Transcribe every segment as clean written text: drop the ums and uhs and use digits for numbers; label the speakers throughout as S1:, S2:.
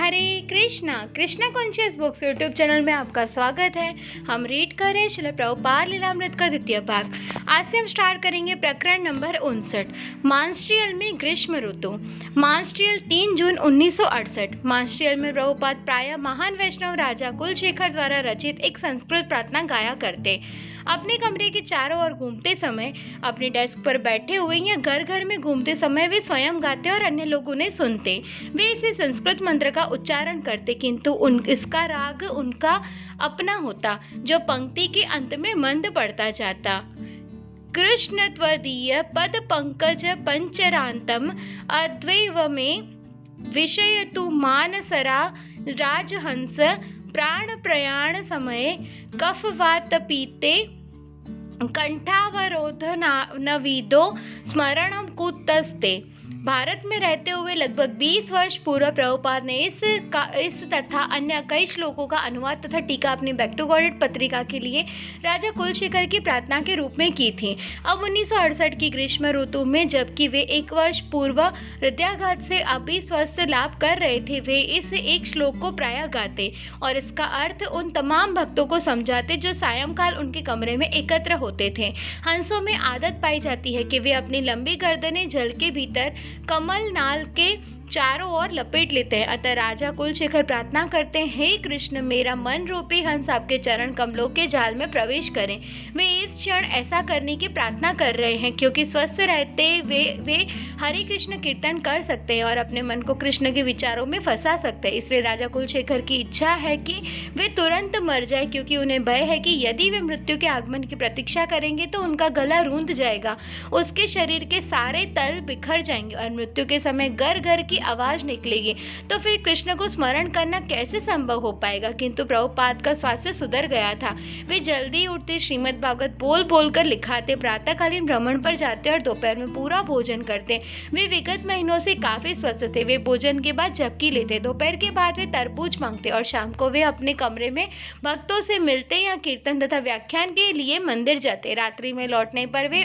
S1: हरे Krishna Krishna conscious books YouTube channel में आपका स्वागत है। हम रीड कर रहे हैं श्रील प्रभुपाद लीलामृत का द्वितीय भाग। आज से हम स्टार्ट करेंगे प्रकरण नंबर 59, मानस्ट्रियल में ग्रीष्म ऋतु। मानस्ट्रियल 3 जून 1968। मानस्ट्रियल में प्रभुपाद प्रायः महान वैष्णव राजा कुलशेखर द्वारा रचित एक संस्कृत प्रार्थना गाया करते। अपने कमरे के चारों ओर घूमते समय, अपने डेस्क पर बैठे हुए या घर घर में घूमते समय वे स्वयं गाते और अन्य लोग उन्हें सुनते। वे इसे संस्कृत मंत्र का उच्चारण करते, किंतु इसका राग उनका अपना होता, जो पंक्ति के अंत में मंद पड़ता जाता। कृष्ण त्वदीय पद पंकज पंचरांतम अद्वैवमे विषयतु मानसरा राजहंस प्राण प्रयाण समये कफवात पीते कंठावरोध नवीदो स्मरणम कुतस्ते। भारत में रहते हुए लगभग 20 वर्ष पूर्व प्रभुपाद ने इस तथा अन्य कई श्लोकों का अनुवाद तथा टीका अपनी बैक टू गॉडेड पत्रिका के लिए राजा कुलशेखर की प्रार्थना के रूप में की थी। अब 1968 की ग्रीष्म ऋतु में, जबकि वे 1 वर्ष पूर्व हृदयाघात से अभी स्वस्थ लाभ कर रहे थे, वे इस एक श्लोक को प्रायः गाते और इसका अर्थ उन तमाम भक्तों को समझाते जो सायंकाल उनके कमरे में एकत्र होते थे। हंसों में आदत पाई जाती है कि वे अपनी लंबी गर्दनें जल के भीतर कमल नाल के चारों ओर लपेट लेते हैं। अतः राजा कुलशेखर प्रार्थना करते हैं, हे कृष्ण, मेरा मन रूपी हंस आपके चरण कमलों के जाल में प्रवेश करें। वे इस क्षण ऐसा करने की प्रार्थना कर रहे हैं क्योंकि स्वस्थ रहते वे हरे कृष्ण कीर्तन कर सकते हैं और अपने मन को कृष्ण के विचारों में फंसा सकते हैं। इसलिए राजा कुलशेखर की इच्छा है कि वे तुरंत मर जाए, क्योंकि उन्हें भय है कि यदि वे मृत्यु के आगमन की प्रतीक्षा करेंगे तो उनका गला रूंध जाएगा, उसके शरीर के सारे तल बिखर जाएंगे और मृत्यु के समय गर गर की आवाज निकलेगी, तो फिर कृष्ण को स्मरण करना कैसे संभव हो पाएगा। किंतु प्रभुपाद का स्वास्थ्य सुधर गया था। वे जल्दी उठते, श्रीमद् भागवत बोल बोल कर लिखाते, प्रातःकालीन भ्रमण पर जाते और दोपहर में पूरा भोजन करते। वे विगत महीनों से काफी स्वस्थ थे। वे भोजन के बाद झपकी लेते, दोपहर के बाद वे तरबूज मांगते और शाम को वे अपने कमरे में भक्तों से मिलते या कीर्तन तथा व्याख्यान के लिए मंदिर जाते। रात्रि में लौटने पर वे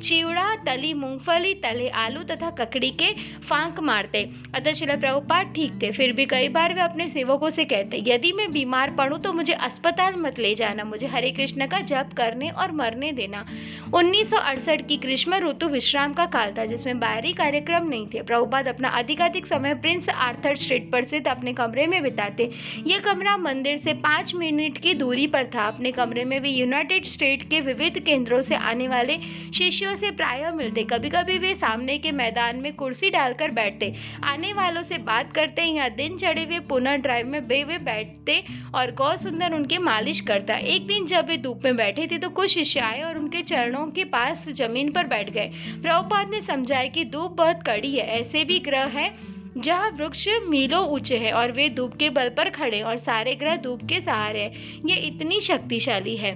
S1: चिवड़ा, तली मूंगफली, तले आलू तथा ककड़ी के फांक मारते। अतः श्रील प्रभुपाद ठीक थे। फिर भी कई बार वे अपने सेवकों से कहते, यदि मैं बीमार पड़ूं तो मुझे अस्पताल मत ले जाना, मुझे हरे कृष्ण का जप करने और मरने देना। 1968 की ग्रीष्म ऋतु विश्राम का काल था, जिसमें बाहरी कार्यक्रम नहीं थे। प्रभुपाद अपना अधिकाधिक समय प्रिंस आर्थर स्ट्रीट पर स्थित अपने कमरे में बिताते। यह कमरा मंदिर से 5 मिनट की दूरी पर था। अपने कमरे में वे यूनाइटेड स्टेट के विविध केंद्रों से आने वाले शिष्यों से प्रायः मिलते। कभी कभी वे सामने के मैदान में कुर्सी डालकर बैठते, आने वालों से बात करते या दिन चढ़े वे पुनः ड्राइव में वे बैठते और गौ सुंदर उनके मालिश करता। एक दिन जब वे धूप में बैठे थे तो कुछ शिष्य आए और उनके चरणों के पास जमीन पर बैठ गए। प्रभुपाद ने समझाया कि धूप बहुत कड़ी है, ऐसे भी ग्रह है जहाँ वृक्ष मीलों ऊंचे हैं और वे धूप के बल पर खड़े और सारे ग्रह धूप के सहारे हैं। ये इतनी शक्तिशाली है।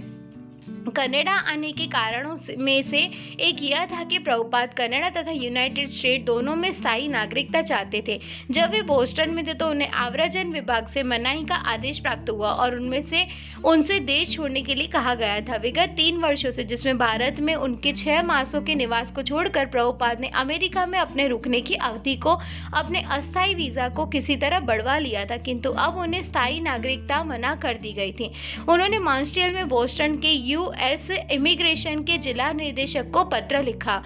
S1: कनाडा आने के कारणों में से एक यह था कि प्रभुपाद कनाडा तथा यूनाइटेड स्टेट दोनों में स्थायी नागरिकता चाहते थे। जब वे बोस्टन में थे तो उन्हें आव्रजन विभाग से मनाही का आदेश प्राप्त हुआ और उनसे देश छोड़ने के लिए कहा गया था। विगत 3 वर्षों से, जिसमें भारत में उनके 6 मासों के निवास को छोड़कर, प्रभुपाद ने अमेरिका में अपने रुकने की अवधि को अपने अस्थायी वीजा को किसी तरह बढ़वा लिया था, किंतु अब उन्हें स्थायी नागरिकता मना कर दी गई थी। उन्होंने मॉन्ट्रियल में बोस्टन के यूएस इमिग्रेशन के जिला निर्देशक को पत्र लिखा।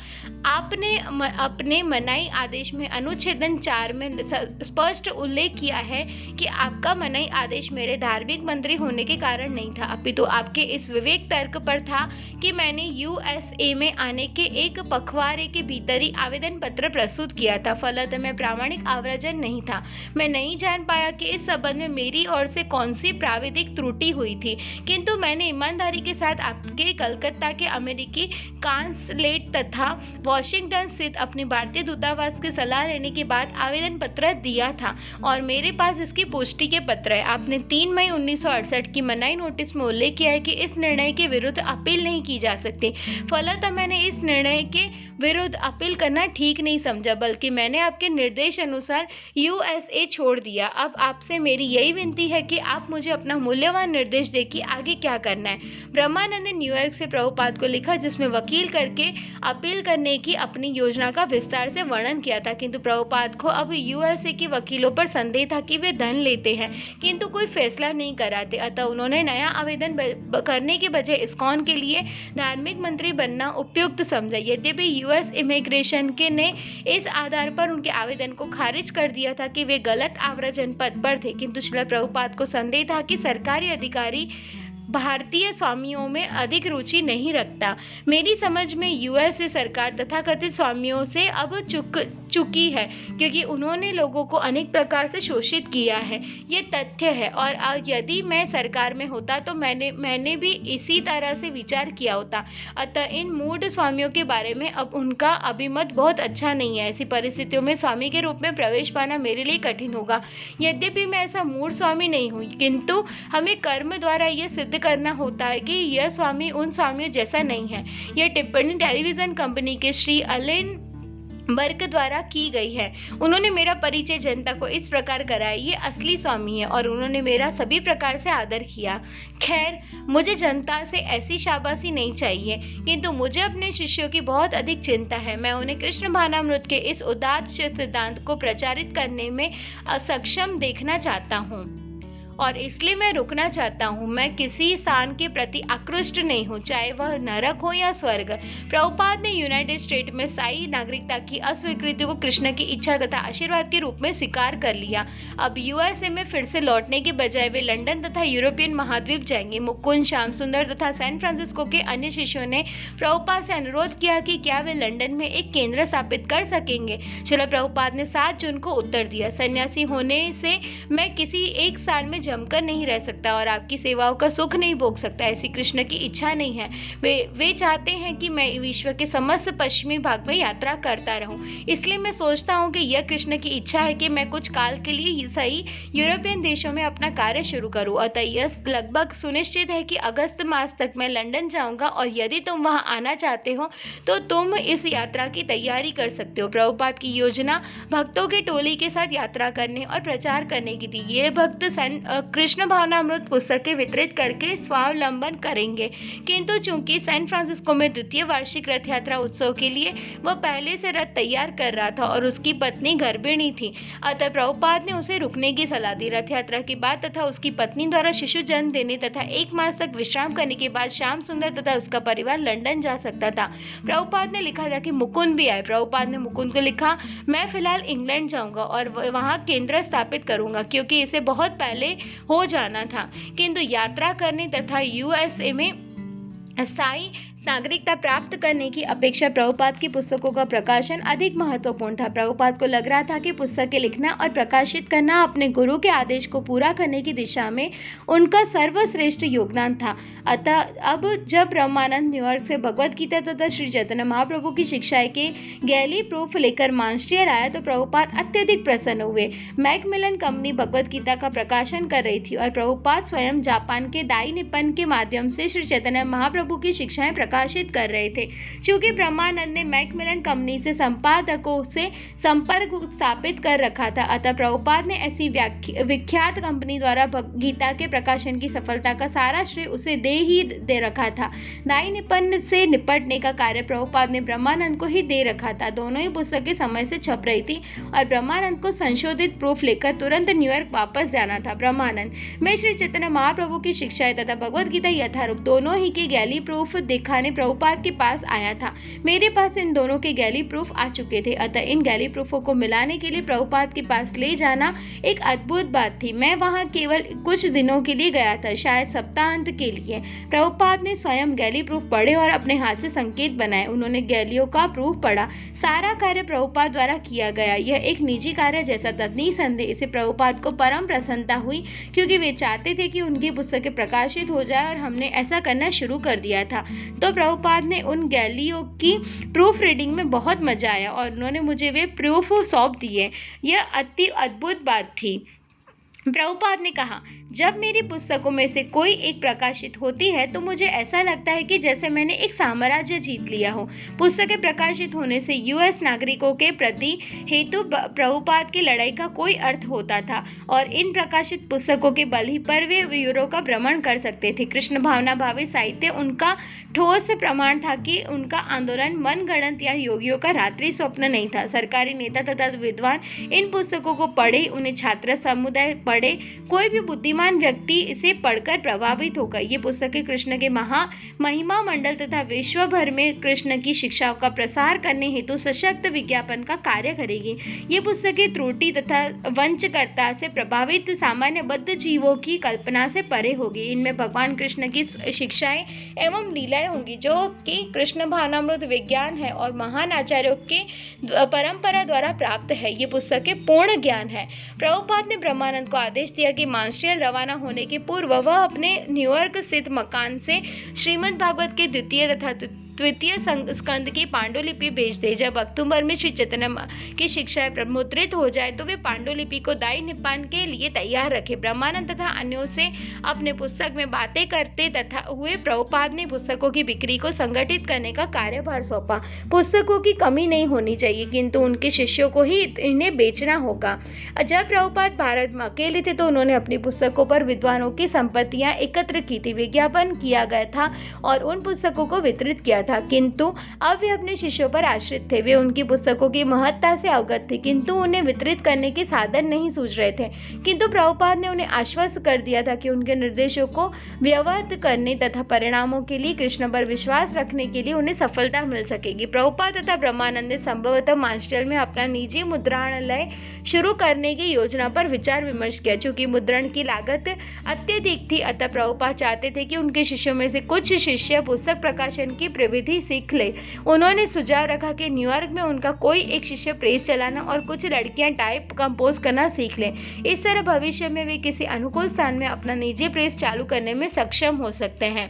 S1: आपने अपने मनाही आदेश में अनुच्छेदन 4 में स्पष्ट उल्लेख किया है कि आपका मनाही आदेश मेरे धार्मिक मंत्री होने के कारण नहीं था, अपितु आपके इस विवेक तर्क पर था कि मैंने यूएसए में आने के एक पखवाड़े के भीतर ही आवेदन पत्र प्रस्तुत किया था। फलतः मैं प्रामाणिक आव्रजन नहीं था। मैं नहीं जान पाया कि इस संबंध में मेरी ओर से कौन सी प्राविधिक त्रुटि हुई थी, किंतु मैंने ईमानदारी के साथ आपके कलकत्ता के अमेरिकी कांसुलेट तथा वॉशिंगटन स्थित अपने भारतीय दूतावास की सलाह लेने के बाद आवेदन पत्र दिया था और मेरे पास इसकी पुष्टि के पत्र है। आपने 3 मई 1968 की मनाही नोटिस में उल्लेख किया है कि इस निर्णय के विरुद्ध अपील नहीं की जा सकती। फलतः मैंने इस निर्णय के विरुद्ध अपील करना ठीक नहीं समझा, बल्कि मैंने आपके निर्देश अनुसार यूएसए छोड़ दिया। अब आपसे मेरी यही विनती है कि आप मुझे अपना मूल्यवान निर्देश दें कि आगे क्या करना है। ब्रह्मानंद ने न्यूयॉर्क से प्रभुपाद को लिखा, जिसमें वकील करके अपील करने की अपनी योजना का विस्तार से वर्णन किया था, किंतु प्रभुपाद को अब यूएसए के वकीलों पर संदेह था कि वे धन लेते हैं किंतु कोई फैसला नहीं कराते। अतः उन्होंने नया आवेदन करने के बजाय इस्कॉन के लिए धार्मिक मंत्री बनना उपयुक्त समझा। यद्यपि यूएस इमिग्रेशन के ने इस आधार पर उनके आवेदन को खारिज कर दिया था कि वे गलत आव्रजन पद पर थे, किंतु श्रील प्रभुपाद को संदेह था कि सरकारी अधिकारी भारतीय स्वामियों में अधिक रुचि नहीं रखता। मेरी समझ में यूएसए सरकार तथाकथित स्वामियों से अब चुकी है, क्योंकि उन्होंने लोगों को अनेक प्रकार से शोषित किया है। ये तथ्य है, और यदि मैं सरकार में होता तो मैंने भी इसी तरह से विचार किया होता। अतः इन मूढ़ स्वामियों के बारे में अब उनका अभिमत बहुत अच्छा नहीं है। ऐसी परिस्थितियों में स्वामी के रूप में प्रवेश पाना मेरे लिए कठिन होगा। यद्यपि मैं ऐसा मूढ़ स्वामी नहीं हूँ, किंतु हमें कर्म द्वारा यह सिद्ध करना होता है कि यह स्वामी उन स्वामियों जैसा नहीं है। यह टिप्पणी टेलीविजन कंपनी के श्री अलेन बर्क द्वारा की गई है। उन्होंने मेरा परिचय जनता को इस प्रकार कराया, ये असली स्वामी है, और उन्होंने मेरा सभी प्रकार से आदर किया। खैर, मुझे जनता से ऐसी शाबाशी नहीं चाहिए, किंतु मुझे अपने शिष्यों की बहुत अधिक चिंता है। मैं उन्हें कृष्ण भावनामृत के इस उदात्त सिद्धांत को प्रचारित करने में सक्षम देखना चाहता हूँ, और इसलिए मैं रुकना चाहता हूँ। मैं किसी स्थान के प्रति आकृष्ट नहीं हूँ, चाहे वह नरक हो या स्वर्ग। प्रभुपाद ने यूनाइटेड स्टेट में स्थायी नागरिकता की अस्वीकृति को कृष्ण की इच्छा तथा आशीर्वाद के रूप में स्वीकार कर लिया। अब यूएसए में फिर से लौटने के बजाय वे लंदन तथा यूरोपियन महाद्वीप जाएंगे। मुकुंद, श्याम सुंदर तथा सैन फ्रांसिस्को के अन्य शिष्यों ने प्रभुपाद से अनुरोध किया कि क्या वे लंदन में एक केंद्र स्थापित कर सकेंगे। श्रील प्रभुपाद ने 7 जून को उत्तर दिया, सन्यासी होने से मैं किसी एक स्थान में जमकर नहीं रह सकता और आपकी सेवाओं का सुख नहीं भोग सकता। ऐसी कृष्ण की इच्छा नहीं है। वे चाहते हैं कि मैं विश्व के समस्त पश्चिमी भाग में यात्रा करता रहूं। इसलिए मैं सोचता हूं कि यह कृष्ण की इच्छा है कि मैं कुछ काल के लिए सही यूरोपियन देशों में अपना कार्य शुरू करूं। अतः यह लगभग सुनिश्चित है कि अगस्त मास तक मैं लंदन जाऊंगा, और यदि तुम वहां आना चाहते हो तो तुम इस यात्रा की तैयारी कर सकते हो। प्रभुपाद की योजना भक्तों के टोली के साथ यात्रा करने और प्रचार करने की थी। ये भक्त कृष्ण भावनामृत पुस्तकें वितरित करके स्वावलंबन करेंगे, किंतु चूंकि सैन फ्रांसिस्को में द्वितीय वार्षिक रथ यात्रा उत्सव के लिए वह पहले से रथ तैयार कर रहा था और उसकी पत्नी गर्भिणी थी, अतः प्रभुपाद ने उसे रुकने की सलाह दी। रथ यात्रा के बाद तथा उसकी पत्नी द्वारा शिशु जन्म देने तथा 1 मास तक विश्राम करने के बाद श्याम सुंदर तथा उसका परिवार लंदन जा सकता था। प्रभुपाद ने लिखा था कि मुकुंद भी आए। प्रभुपाद ने मुकुंद को लिखा, मैं फिलहाल इंग्लैंड जाऊंगा और वहां केंद्र स्थापित करूंगा, क्योंकि इसे बहुत पहले हो जाना था, किंतु यात्रा करने तथा यूएसए में स्थायी नागरिकता प्राप्त करने की अपेक्षा प्रभुपाद की पुस्तकों का प्रकाशन अधिक महत्वपूर्ण था। प्रभुपाद को लग रहा था कि पुस्तकें लिखना और प्रकाशित करना अपने गुरु के आदेश को पूरा करने की दिशा में उनका सर्वश्रेष्ठ योगदान था। अतः अब जब ब्रह्मानंद न्यूयॉर्क से भगवद गीता तथा श्री चैतन्य महाप्रभु की शिक्षाएं के गैली प्रूफ लेकर मानस्ट्रियल आया तो प्रभुपाद अत्यधिक प्रसन्न हुए। मैकमिलन कंपनी भगवद गीता का प्रकाशन कर रही थी और प्रभुपाद स्वयं जापान के दाई निपन के माध्यम से श्री चैतन्य महाप्रभु की शिक्षाएं प्रकाशित कर रहे थे। चूंकि ब्रह्मानंद ने मैकमिलन कंपनी से संपादकों से संपर्क स्थापित कर रखा था, अतः प्रभुपाद ने ऐसी विख्यात कंपनी द्वारा गीता के प्रकाशन की सफलता का सारा श्रेय उसे दे रखा था। दाई निपन से निपटने का कार्य प्रभुपाद ने ब्रह्मानंद को ही दे रखा था। दोनों ही पुस्तकें समय से छप रही थी और ब्रह्मानंद को संशोधित प्रूफ लेकर तुरंत न्यूयॉर्क वापस जाना था। ब्रह्मानंद, मैं श्री चैतन्य महाप्रभु की शिक्षाएं तथा भगवद गीता यथारूप दोनों ही के गैली प्रूफ दिखाने प्रभुपाद के पास आया था। मेरे पास इन दोनों के गैली प्रूफ आ चुके थे, अतः इन गैली प्रूफों को मिलाने के लिए प्रभुपाद के पास ले जाना एक अद्भुत बात थी। मैं वहां केवल कुछ दिनों के लिए गया था, शायद सप्ताहांत के लिए। प्रभुपाद ने स्वयं गैली प्रूफ पढ़े और अपने हाथ से संकेत बनाए। उन्होंने गैलियों का प्रूफ पढ़ा। सारा कार्य प्रभुपाद द्वारा किया गया। यह एक निजी कार्य जैसा था। निसंदेह इसे प्रभुपाद को परम प्रसन्नता हुई, क्योंकि वे चाहते थे कि उनकी पुस्तकें प्रकाशित हो जाए और हमने ऐसा करना शुरू कर दिया था। तो प्रभुपाद ने उन गैलियों की प्रूफ रीडिंग में बहुत मजा आया और उन्होंने मुझे वे प्रूफ सौंप दिए। यह अति अद्भुत बात थी। प्रभुपाद ने कहा, जब मेरी पुस्तकों में से कोई एक प्रकाशित होती है तो मुझे ऐसा लगता है कि जैसे मैंने एक साम्राज्य जीत लिया हो। पुस्तकें प्रकाशित होने से यूएस नागरिकों के प्रति हेतु प्रभुपाद की लड़ाई का कोई अर्थ होता था और इन प्रकाशित पुस्तकों के बल ही पर वे यूरोप का भ्रमण कर सकते थे। कृष्ण भावना भावी साहित्य उनका ठोस प्रमाण था कि उनका आंदोलन मनगढ़ंत या योगियों का रात्रि स्वप्न नहीं था। सरकारी नेता तथा विद्वान इन पुस्तकों को पढ़े, उन्हें छात्र समुदाय पढ़े, कोई भी बुद्धिमान व्यक्ति इसे पढ़कर प्रभावित होगा। ये पुस्तकें कृष्ण के महिमा मंडल तथा विश्व भर में कृष्ण की शिक्षाओं का प्रसार करने हेतु सशक्त विज्ञापन का कार्य करेगी। ये पुस्तकें त्रुटि तथा वंचकर्ता से प्रभावित सामान्य बद्ध जीवों की कल्पना से परे होगी। इनमें भगवान कृष्ण की शिक्षाएं एवं लीलाएं होंगी जो कि कृष्ण भावनामृत विज्ञान है और महान आचार्यों के परंपरा द्वारा प्राप्त है। ये पुस्तकें पूर्ण ज्ञान है। प्रभुपाद ने ब्रह्मानंद को आदेश दिया कि मॉन्ट्रियल रवाना होने के पूर्व वह अपने न्यूयॉर्क स्थित मकान से श्रीमद् भागवत के द्वितीय तथा तृतीय स्कंद की पांडुलिपि भेज दे। जब अक्टूबर में श्री चैतन्य की शिक्षाएं मुद्रित हो जाए तो वे पांडुलिपि को दाई निपान के लिए तैयार रखे। ब्रह्मानंद तथा अन्यों से अपने पुस्तक में बातें करते तथा हुए प्रभुपाद ने पुस्तकों की बिक्री को संगठित करने का कार्यभार सौंपा। पुस्तकों की कमी नहीं होनी चाहिए किंतु उनके शिष्यों को ही इन्हें बेचना होगा। जब प्रभुपाद भारत में अकेले थे तो उन्होंने अपनी पुस्तकों पर विद्वानों की संपत्तियां एकत्र की थी। विज्ञापन किया गया था और उन पुस्तकों को वितरित किया था, किंतु अब वे अपने शिष्यों पर आश्रित थे। वे उनकी पुस्तकों की महत्ता से अवगत थे किंतु उन्हें वितरित करने के साधन नहीं सूझ रहे थे। किंतु प्रभुपाद ने उन्हें आश्वस्त कर दिया था कि उनके निर्देशों को व्यवहार करने तथा परिणामों के लिए कृष्ण पर विश्वास रखने के लिए उन्हें सफलता मिल सकेगी। प्रभुपाद तथा ब्रह्मानंद ने संभवतः मॉन्ट्रियल में अपना निजी मुद्रणालय शुरू करने की योजना पर विचार विमर्श किया। चूंकि मुद्रण की लागत अत्यधिक थी अतः प्रभुपाद चाहते थे कि उनके शिष्यों में से कुछ शिष्य पुस्तक प्रकाशन की विधि सीख ले। उन्होंने सुझाव रखा कि न्यूयॉर्क में उनका कोई एक शिष्य प्रेस चलाना और कुछ लड़कियां टाइप कंपोज करना सीख लें। इस तरह भविष्य में वे किसी अनुकूल स्थान में अपना निजी प्रेस चालू करने में सक्षम हो सकते हैं।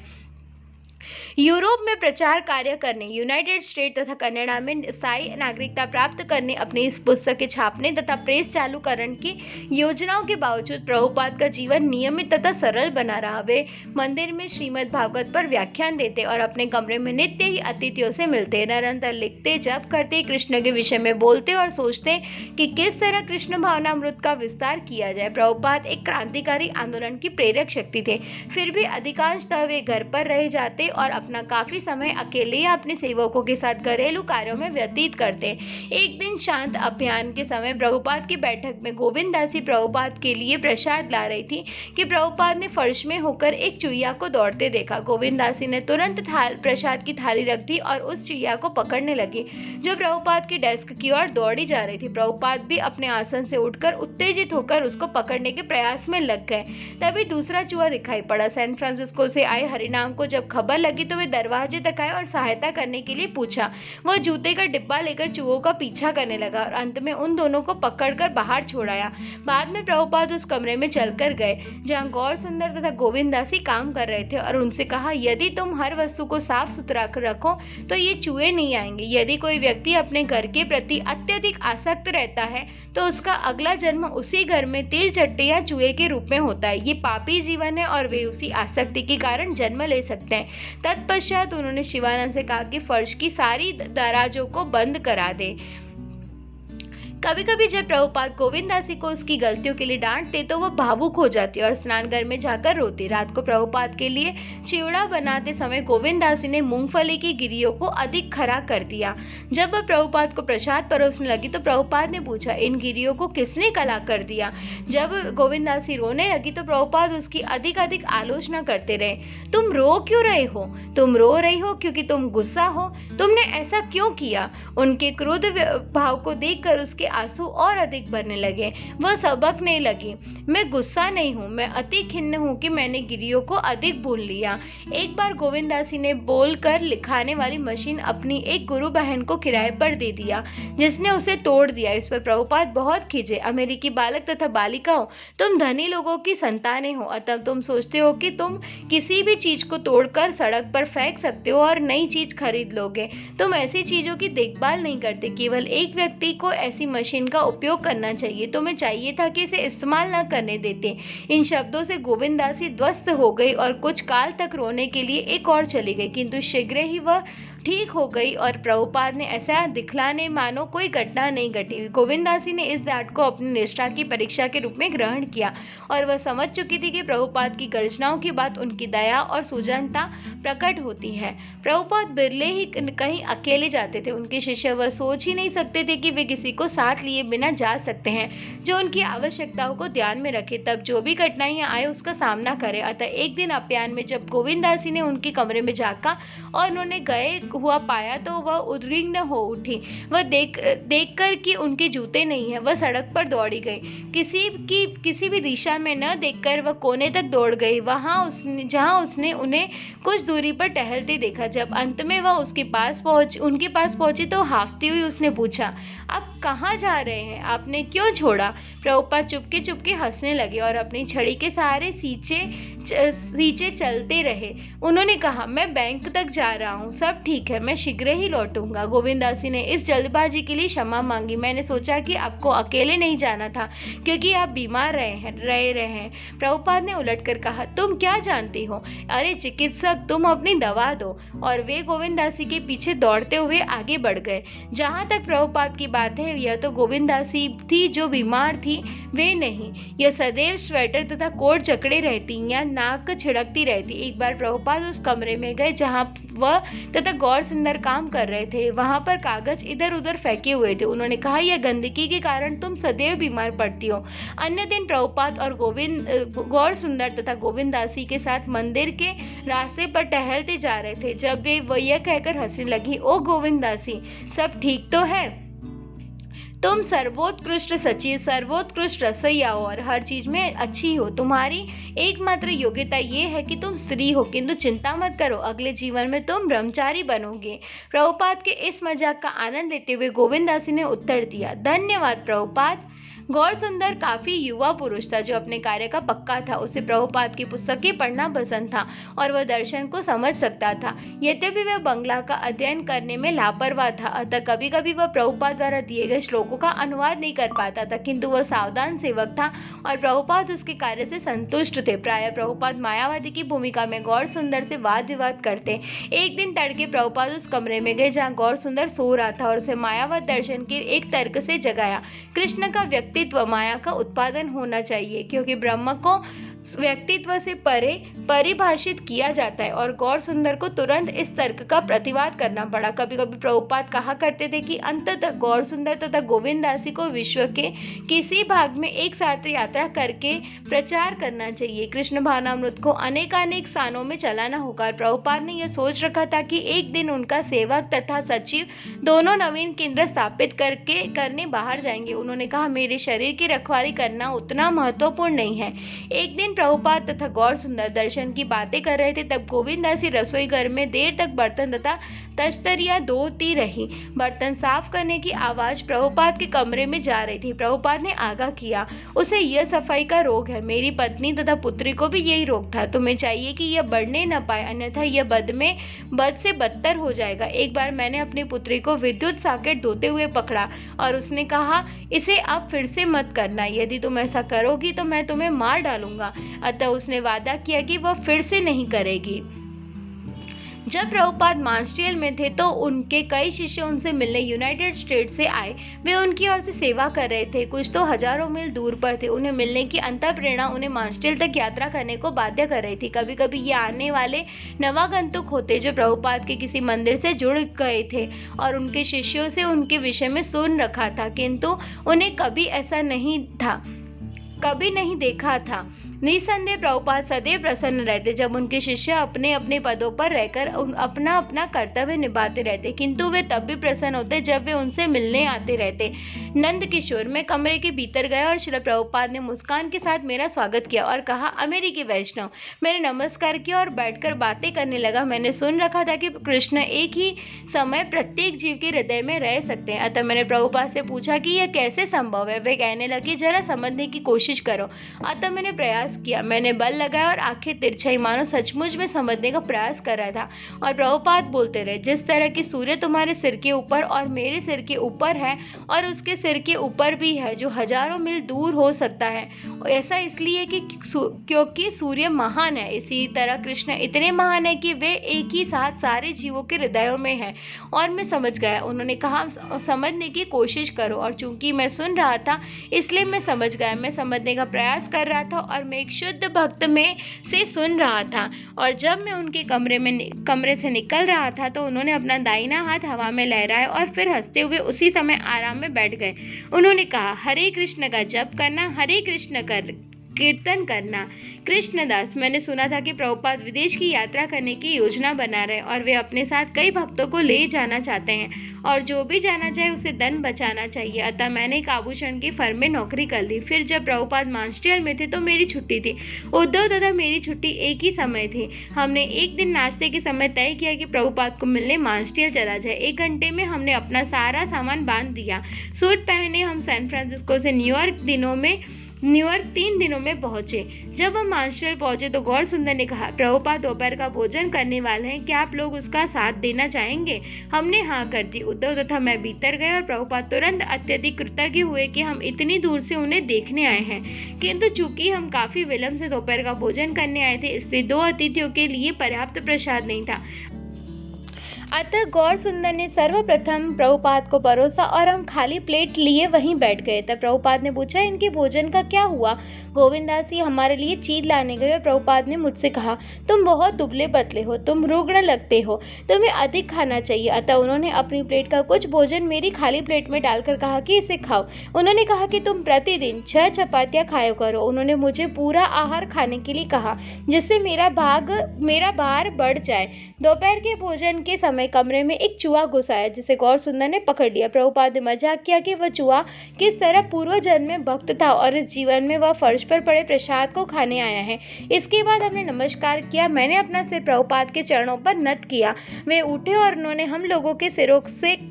S1: यूरोप में प्रचार कार्य करने, यूनाइटेड स्टेट तथा कनाडा में स्थायी नागरिकता प्राप्त करने, अपनी इस पुस्तक के छापने तथा प्रेस चालू करने की योजनाओं के बावजूद प्रभुपाद का जीवन नियमित तथा सरल बना रहा। वे मंदिर में श्रीमद् भागवत पर व्याख्यान देते और अपने कमरे में नित्य ही अतिथियों से मिलते, निरंतर लिखते, जप करते, कृष्ण के विषय में बोलते और सोचते कि किस तरह कृष्ण भावनामृत का विस्तार किया जाए। प्रभुपाद एक क्रांतिकारी आंदोलन की प्रेरक शक्ति थे, फिर भी अधिकांशतः वे घर पर रह जाते और अपना काफी समय अकेले या अपने सेवकों के साथ घरेलू कार्यों में व्यतीत करते। एक दिन शांत अभियान के समय प्रभुपाद की बैठक में गोविंद दासी प्रभुपाद के लिए प्रसाद ला रही थी कि प्रभुपाद ने फर्श में होकर एक चुईया को दौड़ते देखा। गोविंद दासी ने तुरंत प्रसाद की थाली रख दी और उस चुईया को पकड़ने लगी जो प्रभुपाद की डेस्क की ओर दौड़ी जा रही थी। प्रभुपाद भी अपने आसन से उठकर उत्तेजित होकर उसको पकड़ने के प्रयास में लग गए। तभी दूसरा चूहा दिखाई पड़ा। सैन फ्रांसिस्को से आए हरिनाम को जब खबर लगी तो वे दरवाजे तक आए और सहायता करने के लिए पूछा। वह जूते का डिब्बा लेकर चूहों का पीछा करने लगा और अंत में उन दोनों को पकड़कर बाहर छोड़ाया। बाद में प्रभुपाद उस कमरे में चलकर गए जहां गौर सुंदर तथा गोविंद दासी काम कर रहे थे और उनसे कहा, यदि तुम हर वस्तु को साफ सुथरा रखो तो ये चूहे नहीं आएंगे। यदि कोई व्यक्ति अपने घर के प्रति अत्यधिक आसक्त रहता है तो उसका अगला जन्म उसी घर में तिल चट्टे या चूहे के रूप में होता है। ये पापी जीवन है और वे उसी आसक्ति के कारण जन्म ले सकते हैं। तत्पश्चात उन्होंने शिवानंद से कहा कि फर्श की सारी दराजों को बंद करा दे। कभी कभी जब प्रभुपाद गोविंद दासी को उसकी गलतियों के लिए डांटते तो वह भावुक हो जाती और स्नानघर में जाकर रोती। रात को प्रभुपाद के लिए चिवड़ा बनाते समय गोविंद दासी ने मूंगफली की गिरियों को अधिक खरा कर दिया। जब वह प्रभुपाद को प्रसाद परोसने लगी तो प्रभुपाद ने पूछा, इन गिरियों को किसने कला कर दिया? जब गोविंद दासी रोने लगी तो प्रभुपाद उसकी अधिक आलोचना करते रहे। तुम रो क्यों रहे हो? तुम रो रही हो क्योंकि तुम गुस्सा हो? तुमने ऐसा क्यों किया? उनके क्रोध भाव को देखकर उसके आंसू और अधिक भरने लगे। वह सबकने लगी, मैं गुस्सा नहीं हूँ, मैं अति खिन्न हूँ कि मैंने गिरियों को अधिक भूल लिया। एक बार गोविंद दासी ने बोलकर लिखाने वाली मशीन अपनी एक गुरु बहन को किराए पर दे दिया जिसने उसे तोड़ दिया। इस पर प्रभुपाद बहुत खींचे। अमेरिकी बालक तथा बालिकाओं, तुम धनी लोगों की संतानें हो, अतः तुम सोचते हो कि तुम किसी भी चीज को तोड़कर सड़क पर फेंक सकते हो और नई चीज खरीद लोगे। तुम ऐसी चीजों की देखभाल नहीं करते। केवल एक व्यक्ति को ऐसी मशीन का उपयोग करना चाहिए। तुम्हें चाहिए था कि इसे इस्तेमाल न करने देते। इन शब्दों से गोविंदासी ध्वस्त हो गई और कुछ काल तक रोने के लिए एक और चली गई, किंतु शीघ्र ही वह ठीक हो गई और प्रभुपाद ने ऐसा दिखलाने मानो कोई घटना नहीं घटी। गोविंदासी ने इस डांट को अपनी निष्ठा की परीक्षा के रूप में ग्रहण किया और वह समझ चुकी थी कि प्रभुपाद की गर्जनाओं के बाद उनकी दया और सुजनता प्रकट होती है। प्रभुपाद बिरले ही कहीं अकेले जाते थे। उनके शिष्य वह सोच ही नहीं सकते थे कि वे किसी को साथ लिए बिना जा सकते हैं जो उनकी आवश्यकताओं को ध्यान में रखे, तब जो भी कठिनाइयां आए उसका सामना करे। अतः एक दिन अप्यायन में जब गोविंदासी ने उनके कमरे में झांका और उन्होंने गए हुआ पाया तो वह उद्विग्न हो उठी। वह देखकर कि उनके जूते नहीं है, वह सड़क पर दौड़ी गई। किसी भी दिशा में न देखकर वह कोने तक दौड़ गई, जहां उसने उन्हें कुछ दूरी पर टहलते देखा। जब अंत में वह उनके पास पहुंची तो हाफती हुई उसने पूछा, आप कहाँ जा रहे हैं? आपने क्यों छोड़ा? प्रभुपाद चुपके चुपके हंसने लगे और अपनी छड़ी के सहारे सींचे चलते रहे। उन्होंने कहा, मैं बैंक तक जा रहा हूँ, सब ठीक है, मैं शीघ्र ही लौटूंगा। गोविंदासी ने इस जल्दबाजी के लिए क्षमा मांगी। मैंने सोचा कि आपको अकेले नहीं जाना था क्योंकि आप बीमार रहे हैं। प्रभुपाद ने उलटकर कहा, तुम क्या जानती हो? अरे चिकित्सक, तुम अपनी दवा दो। और वे गोविंदासी के पीछे दौड़ते हुए आगे बढ़ गए। जहाँ तक प्रभुपाद की बात है, यह तो गोविंदासी थी जो बीमार थी, वे नहीं। यह सदैव स्वेटर तथा कोट जकड़े रहती या नाक छिड़कती रहती। एक बार प्रभुपाद उस कमरे में गए जहाँ वह तथा गौर सुंदर काम कर रहे थे। वहां पर कागज इधर उधर फेंके हुए थे। उन्होंने कहा, यह गंदगी के कारण तुम सदैव बीमार पड़ती हो। अन्य दिन प्रभुपाद और गौर सुंदर तथा गोविंदासी के साथ मंदिर के रास्ते पर टहलते जा रहे थे जब वे यह कहकर हंसने लगी, ओ गोविंदासी, सब ठीक तो है? तुम सर्वोत्कृष्ट सचिव, सर्वोत्कृष्ट रसोइया हो और हर चीज में अच्छी हो। तुम्हारी एकमात्र योग्यता ये है कि तुम स्त्री हो, किंतु चिंता मत करो, अगले जीवन में तुम ब्रह्मचारी बनोगे। प्रभुपाद के इस मजाक का आनंद लेते हुए गोविंदासी ने उत्तर दिया, धन्यवाद प्रभुपाद। गौर सुंदर काफी युवा पुरुष था जो अपने कार्य का पक्का था। उसे प्रभुपाद की पुस्तकें पढ़ना पसंद था और वह दर्शन को समझ सकता था। यद्यपि वह बंगला का अध्ययन करने में लापरवाह था, अतः कभी कभी वह प्रभुपाद द्वारा दिए गए श्लोकों का अनुवाद नहीं कर पाता था, किंतु वह सावधान सेवक था और प्रभुपाद उसके कार्य से संतुष्ट थे। प्रायः प्रभुपाद मायावादी की भूमिका में गौर सुंदर से वाद विवाद करते। एक दिन तड़के प्रभुपाद उस कमरे में गए जहाँ गौर सुंदर सो रहा था और उसे मायावाद दर्शन के एक तर्क से जगाया। कृष्ण का व्यक्तित्व माया का उत्पादन होना चाहिए क्योंकि ब्रह्म को व्यक्तित्व से परे परिभाषित किया जाता है और गौर सुंदर को तुरंत इस तर्क का प्रतिवाद करना पड़ा। कभी कभी प्रभुपाद कहा करते थे कि अंततः गौर सुंदर तथा गोविंदासी को विश्व के किसी भाग में एक साथ यात्रा करके प्रचार करना चाहिए। कृष्ण भावनामृत को अनेकानेक स्थानों में चलाना होगा। प्रभुपाद ने यह सोच रखा था कि एक दिन उनका सेवक तथा सचिव दोनों नवीन केंद्र स्थापित करने बाहर जाएंगे। उन्होंने कहा, मेरे शरीर की रखवाली करना उतना महत्वपूर्ण नहीं है। एक दिन प्रभुपाद तथा गौर सुंदर दर्शन की बातें कर रहे थे, तब गोविंदासी रसोई घर में देर तक बर्तन तथा तश्तरियां धोती रही। बर्तन साफ करने की आवाज प्रभुपाद के कमरे में जा रही थी। प्रभुपाद ने आगाह किया, उसे यह सफाई का रोग है। मेरी पत्नी तथा पुत्री को भी यही रोग था। तुम्हें चाहिए कि यह बढ़ने न पाए, अन्यथा यह बद से बदतर हो जाएगा। एक बार मैंने अपनी पुत्री को विद्युत सॉकेट धोते हुए पकड़ा और उसने कहा, इसे अब फिर से मत करना, यदि तुम ऐसा करोगी तो मैं तुम्हें मार डालूंगा। अतः उसने वादा किया कि वह फिर से नहीं करेगी। जब प्रभुपाद मॉन्ट्रियल में थे तो उनके कई शिष्य उनसे मिलने यूनाइटेड स्टेट से आए। वे उनकी ओर से सेवा कर रहे थे, कुछ तो हजारों मील दूर पर थे। उन्हें मिलने की अंतःप्रेरणा उन्हें मॉन्ट्रियल तक यात्रा करने को बाध्य कर रही थी। कभी कभी ये आने वाले नवागंतुक होते जो प्रभुपाद के किसी मंदिर से जुड़ गए थे और उनके शिष्यों से उनके विषय में सुन रखा था, किंतु उन्हें कभी नहीं देखा था। निसंदेह प्रभुपाद सदैव प्रसन्न रहते जब उनके शिष्य अपने अपने पदों पर रहकर अपना अपना कर्तव्य निभाते रहते, किंतु वे तब भी प्रसन्न होते जब वे उनसे मिलने आते रहते। नंद किशोर, मैं कमरे के भीतर गया और श्री प्रभुपाद ने मुस्कान के साथ मेरा स्वागत किया और कहा, अमेरिकी वैष्णव। मैंने नमस्कार किया और बैठकर बातें करने लगा। मैंने सुन रखा था कि कृष्ण एक ही समय प्रत्येक जीव के हृदय में रह सकते हैं। अतः मैंने प्रभुपाद से पूछा कि यह कैसे संभव है। वे कहने लगे, जरा समझने की कोशिश कोशिश करो। अतः मैंने प्रयास किया, मैंने बल लगाया और आंखें तिरछाई, मानो सचमुच में समझने का प्रयास कर रहा था। और प्रभुपाद बोलते रहे, जिस तरह की सूर्य तुम्हारे सिर के ऊपर और मेरे सिर के ऊपर है और उसके सिर के ऊपर भी है जो हजारों मील दूर हो सकता है, ऐसा इसलिए कि क्योंकि सूर्य महान है, इसी तरह कृष्ण इतने महान है कि वे एक ही साथ सारे जीवों के हृदयों में हैं। और मैं समझ गया। उन्होंने कहा, समझने की कोशिश करो। और चूंकि मैं सुन रहा था इसलिए मैं समझ गया। मैं समझने का प्रयास कर रहा था और मैं एक शुद्ध भक्त में से सुन रहा था। और जब मैं उनके कमरे से निकल रहा था तो उन्होंने अपना दाहिना हाथ हवा में लहराया और फिर हंसते हुए उसी समय आराम में बैठ गए। उन्होंने कहा, हरे कृष्ण का जप करना, हरे कृष्ण कर कीर्तन करना। कृष्णदास, मैंने सुना था कि प्रभुपाद विदेश की यात्रा करने की योजना बना रहे और वे अपने साथ कई भक्तों को ले जाना चाहते हैं और जो भी जाना चाहे उसे धन बचाना चाहिए। अतः मैंने एक आभूषण की फर्म में नौकरी कर ली। फिर जब प्रभुपाद मांस्ट्रियल में थे तो मेरी छुट्टी थी। उद्धव तथा मेरी छुट्टी एक ही समय थी। हमने एक दिन नाश्ते के समय तय किया कि प्रभुपाद को मिलने मांस्ट्रियल चला जाए। 1 घंटे में हमने अपना सारा सामान बांध दिया। सूट पहने हम सैन फ्रांसिस्को से न्यूयॉर्क 3 दिनों में पहुंचे। जब हम मांस्ट्रियल पहुंचे तो गौर सुंदर ने कहा, प्रभुपाद दोपहर का भोजन करने वाले हैं, क्या आप लोग उसका साथ देना चाहेंगे? हमने हाँ कर दी। उद्धव तथा मैं भीतर गए और प्रभुपाद तुरंत अत्यधिक कृतज्ञ हुए कि हम इतनी दूर से उन्हें देखने आए हैं। किंतु चूंकि हम काफी विलंब से दोपहर का भोजन करने आए थे इसलिए 2 अतिथियों के लिए पर्याप्त प्रसाद नहीं था। अतः गौर सुंदर ने सर्वप्रथम प्रभुपाद को परोसा और हम खाली प्लेट लिए वहीं बैठ गए। तब प्रभुपाद ने पूछा, इनके भोजन का क्या हुआ? गोविंदास जी हमारे लिए चीज लाने गए और प्रभुपाद ने मुझसे कहा, तुम बहुत दुबले पतले हो, तुम रुग्ण लगते हो, तुम्हें अधिक खाना चाहिए। अतः उन्होंने अपनी प्लेट का कुछ भोजन मेरी खाली प्लेट में डालकर कहा कि इसे खाओ। उन्होंने कहा कि तुम प्रतिदिन 6 चपातियां खाया करो। उन्होंने मुझे पूरा आहार खाने के लिए कहा जिससे मेरा भार बढ़ जाए। दोपहर के भोजन के समय कमरे में एक चूहा घुस आया जिसे गौर सुंदर ने पकड़ लिया। प्रभुपाद ने मजाक किया कि वह चूहा किस तरह पूर्व जन्म में भक्त था और इस जीवन में वह फर्श पर पड़े प्रसाद को खाने आया है। इसके बाद हमने नमस्कार किया। मैंने अपना सिर प्रभुपाद के चरणों पर नत किया। वे उठे और उन्होंने हम लोगों के सिरों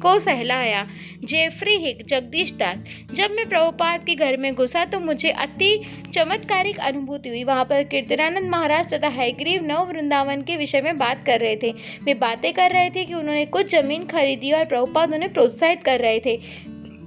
S1: को सहलाया। जेफरी हिक, जगदीश दास। जब मैं प्रभुपाद के घर में घुसा तो मुझे अति चमत्कारिक अनुभूति हुई। वहां पर कीर्तनानंद महाराज तथा हयग्रीव नव वृंदावन के विषय में बात कर रहे थे। वे बातें कर रहे थे कि उन्होंने कुछ जमीन खरीदी और प्रभुपाद उन्हें प्रोत्साहित कर रहे थे।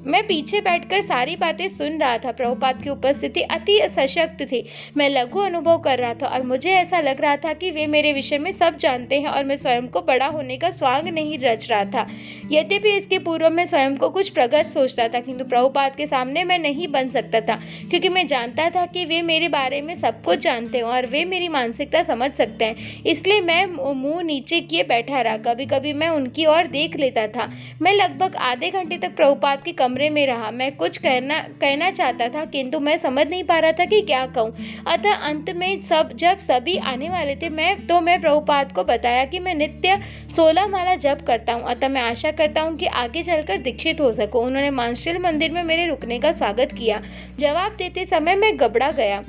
S1: मैं पीछे बैठकर सारी बातें सुन रहा था। प्रभुपाद की उपस्थिति अति सशक्त थी। मैं लघु अनुभव कर रहा था और मुझे ऐसा लग रहा था कि वे मेरे विषय में सब जानते हैं और मैं स्वयं को बड़ा होने का स्वांग नहीं रच रहा था। यद्यपि इसके पूर्व मैं स्वयं को कुछ प्रगत सोचता था, किंतु प्रभुपाद के सामने मैं नहीं बन सकता था क्योंकि मैं जानता था कि वे मेरे बारे में सब कुछ जानते हैं और वे मेरी मानसिकता समझ सकते हैं। इसलिए मैं मुंह नीचे किए बैठा रहा। कभी कभी मैं उनकी ओर देख लेता था। मैं लगभग आधे घंटे तक प्रभुपाद के कमरे में रहा। मैं कुछ कहना चाहता था किंतु मैं समझ नहीं पा रहा था कि क्या कहूँ। अतः अंत में जब सभी आने वाले थे मैं प्रभुपाद को बताया कि मैं नित्य 16 माला जप करता हूँ। अतः मैं आशा करता हूँ कि आगे चलकर दीक्षित हो सकूं। उन्होंने मांस्ट्रियल मंदिर में मेरे रुकने का स्वागत किया। जवाब देते समय मैं घबरा गया।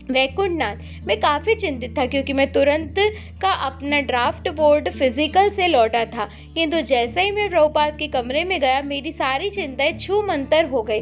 S1: वैकुंठनाथ, मैं काफ़ी चिंतित था क्योंकि मैं तुरंत का अपना ड्राफ्ट बोर्ड फिजिकल से लौटा था, किंतु जैसे ही मैं प्रभुपाद के कमरे में गया मेरी सारी चिंताएं छूमंतर हो गई।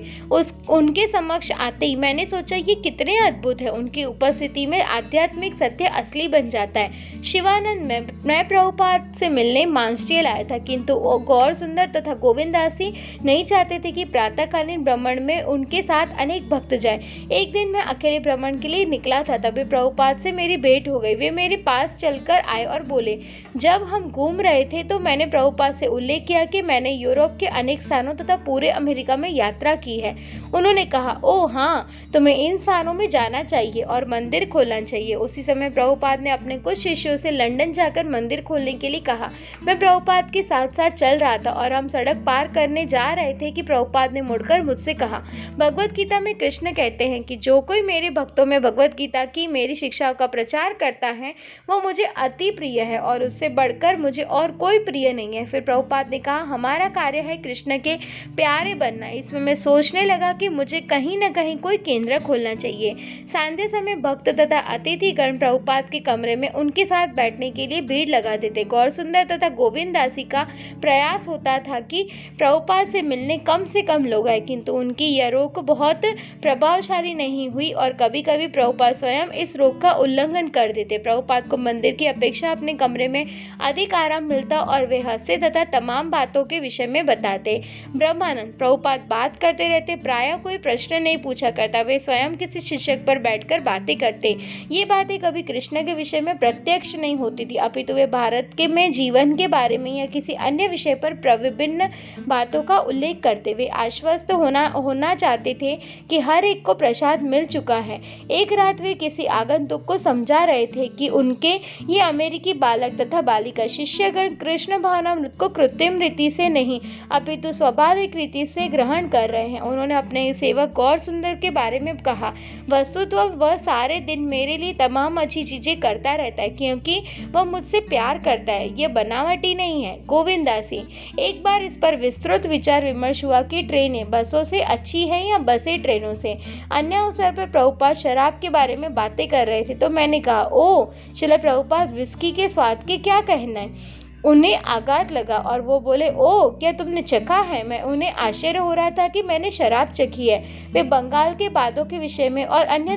S1: उनके समक्ष आते ही मैंने सोचा ये कितने अद्भुत है। उनकी उपस्थिति में आध्यात्मिक सत्य असली बन जाता है। शिवानंद, मैं प्रभुपाद से मिलने मांस्ट्रियल आया था, किंतु गौर सुंदर तथा गोविंदास जी नहीं चाहते थे कि प्रातःकालीन भ्रमण में उनके साथ अनेक भक्त जाएं। एक दिन मैं अकेले भ्रमण के लिए निकला था, तभी प्रभुपाद से मेरी भेंट हो गई। वे मेरे पास चलकर आए और बोले, जब हम घूम रहे थे तो मैंने प्रभुपाद से उल्लेख किया कि मैंने यूरोप के अनेक स्थानों तथा पूरे अमेरिका में यात्रा की है। उन्होंने कहा, ओह हाँ, तुम्हें इन स्थानों में जाना चाहिए और मंदिर खोलना चाहिए। उसी समय प्रभुपाद ने अपने कुछ शिष्यों से लंदन जाकर मंदिर खोलने के लिए कहा। मैं प्रभुपाद के साथ साथ चल रहा था और हम सड़क पार करने जा रहे थे कि प्रभुपाद ने मुड़कर मुझसे कहा, भगवत गीता में कृष्ण कहते हैं कि जो कोई मेरे भक्तों में भगवत भगवत गीता की मेरी शिक्षाओं का प्रचार करता है वो मुझे अति प्रिय है और उससे बढ़कर मुझे और कोई प्रिय नहीं है। फिर प्रभुपाद ने कहा, हमारा कार्य है कृष्ण के प्यारे बनना। इसमें मैं सोचने लगा कि मुझे कहीं न कहीं कोई केंद्र खोलना चाहिए। संध्या समय भक्त तथा अतिथिगण प्रभुपाद के कमरे में उनके साथ बैठने के लिए भीड़ लगाते थे। गौर सुंदर तथा गोविंद दासी का प्रयास होता था कि प्रभुपाद से मिलने कम से कम लोग आए, किंतु उनकी यह रोक बहुत प्रभावशाली नहीं हुई और कभी-कभी प्रभुपाद स्वयं इस रोक का उल्लंघन कर देते। प्रभुपाद को मंदिर की अपेक्षा अपने कमरे में अधिक आराम मिलता और वे हंसते तथा तमाम बातों के विषय में बताते। ब्रह्मानंद प्रभुपाद बात करते रहते, प्रायः कोई प्रश्न नहीं पूछा करता। वे स्वयं किसी शिक्षक पर बैठकर बातें करते। ये बातें कभी कृष्ण के विषय में प्रत्यक्ष नहीं होती थी, अपितु वे भारत के में जीवन के बारे में या किसी अन्य विषय पर विभिन्न बातों का उल्लेख करते। वे आश्वस्त होना चाहते थे कि हर एक को प्रसाद मिल चुका है। एक रात वे किसी आगंतुक को समझा रहे थे कि उनके ये अमेरिकी बालक तथा बालिका शिष्यगण कृष्ण भावनामृत को कृत्रिम रीति से नहीं अपितु स्वाभाविक रीति से ग्रहण कर रहे हैं। उन्होंने अपने सेवक गौर सुंदर के बारे में कहा, वस्तुतः वह सारे दिन मेरे लिए तमाम अच्छी चीजें करता रहता है क्योंकि वह मुझसे प्यार करता है, यह बनावटी नहीं है। गोविंद दासी एक बार इस पर विस्तृत विचार विमर्श हुआ कि ट्रेनें बसों से अच्छी हैं या बसें ट्रेनों से। अन्य अवसर पर प्रभुपाद शराब के बारे में बातें कर रहे थे तो मैंने कहा, ओ श्रील प्रभुपाद, विस्की के स्वाद के क्या कहना है। उन्हें आघात लगा और वो बोले, ओ क्या तुमने चखा है। मैं उन्हें आश्चर्य हो रहा था कि मैंने शराब चखी है। वे बंगाल के बादों के विषय में और अन्य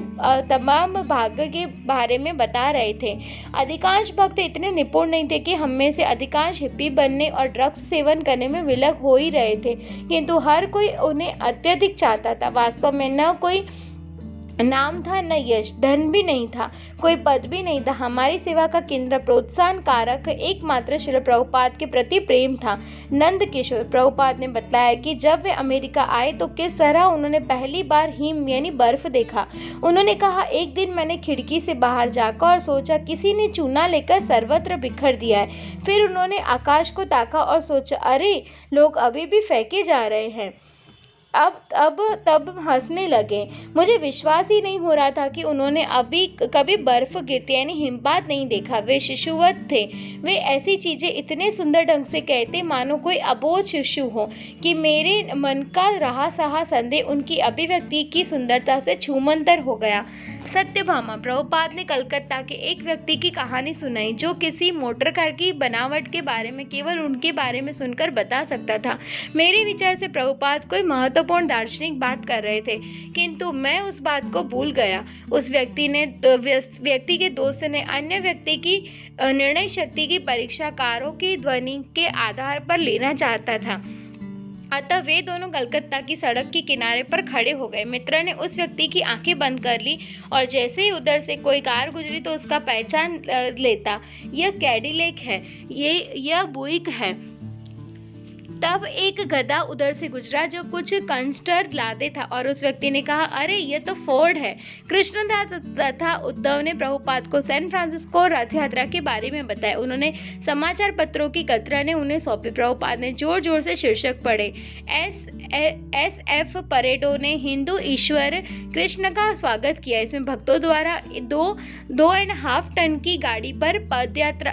S1: तमाम भाग के बारे में बता रहे थे। अधिकांश भक्त इतने निपुण नहीं थे कि हम में से अधिकांश हिप्पी बनने और ड्रग्स सेवन करने में विलग हो ही रहे थे, किंतु हर कोई उन्हें अत्यधिक चाहता था। वास्तव में न कोई नाम था, न यश, धन भी नहीं था, कोई पद भी नहीं था। हमारी सेवा का केंद्र प्रोत्साहन कारक एकमात्र श्री प्रभुपाद के प्रति प्रेम था। नंद किशोर प्रभुपाद ने बताया कि जब वे अमेरिका आए तो किस तरह उन्होंने पहली बार हिम यानी बर्फ देखा। उन्होंने कहा, एक दिन मैंने खिड़की से बाहर जाकर और सोचा किसी ने चूना लेकर सर्वत्र बिखर दिया है। फिर उन्होंने आकाश को ताका और सोचा, अरे लोग अभी भी फेंके जा रहे हैं। तब हंसने लगे। मुझे विश्वास ही नहीं हो रहा था कि उन्होंने अभी कभी बर्फ गिरती यानी हिमपात नहीं देखा। वे शिशुवत थे। वे ऐसी चीजें इतने सुंदर ढंग से कहते मानो कोई अबोध शिशु हो कि मेरे मन का रहा सहा संदेह उनकी अभिव्यक्ति की सुंदरता से छूमंतर हो गया। सत्यभामा प्रभुपाद ने कलकत्ता के एक व्यक्ति की कहानी सुनाई जो किसी मोटर कार की बनावट के बारे में केवल उनके बारे में सुनकर बता सकता था। मेरे विचार से प्रभुपाद कोई महत्वपूर्ण दार्शनिक बात कर रहे थे, किंतु मैं उस बात को भूल गया। उस व्यक्ति के दोस्त ने अन्य व्यक्ति की निर्णय शक्ति की परीक्षा कारों की ध्वनि के आधार पर लेना चाहता था। अतः वे दोनों कलकत्ता की सड़क के किनारे पर खड़े हो गए। मित्र ने उस व्यक्ति की आंखें बंद कर ली और जैसे ही उधर से कोई कार गुजरी तो उसका पहचान लेता। यह कैडिलैक है, यह बुइक है। तब एक गधा उधर से गुजरा जो कुछ कंस्टर लादे था और उस व्यक्ति ने कहा, अरे ये तो फोर्ड है। कृष्णदास तथा उद्धव ने प्रभुपाद को सैन फ्रांसिस्को रथ यात्रा के बारे में बताया। उन्होंने समाचार पत्रों की कतरा ने उन्हें सौंपी। प्रभुपाद ने जोर जोर से शीर्षक पढ़े। SF परेडो ने हिंदू ईश्वर कृष्ण का स्वागत किया। इसमें भक्तों द्वारा 2.5 टन की गाड़ी पर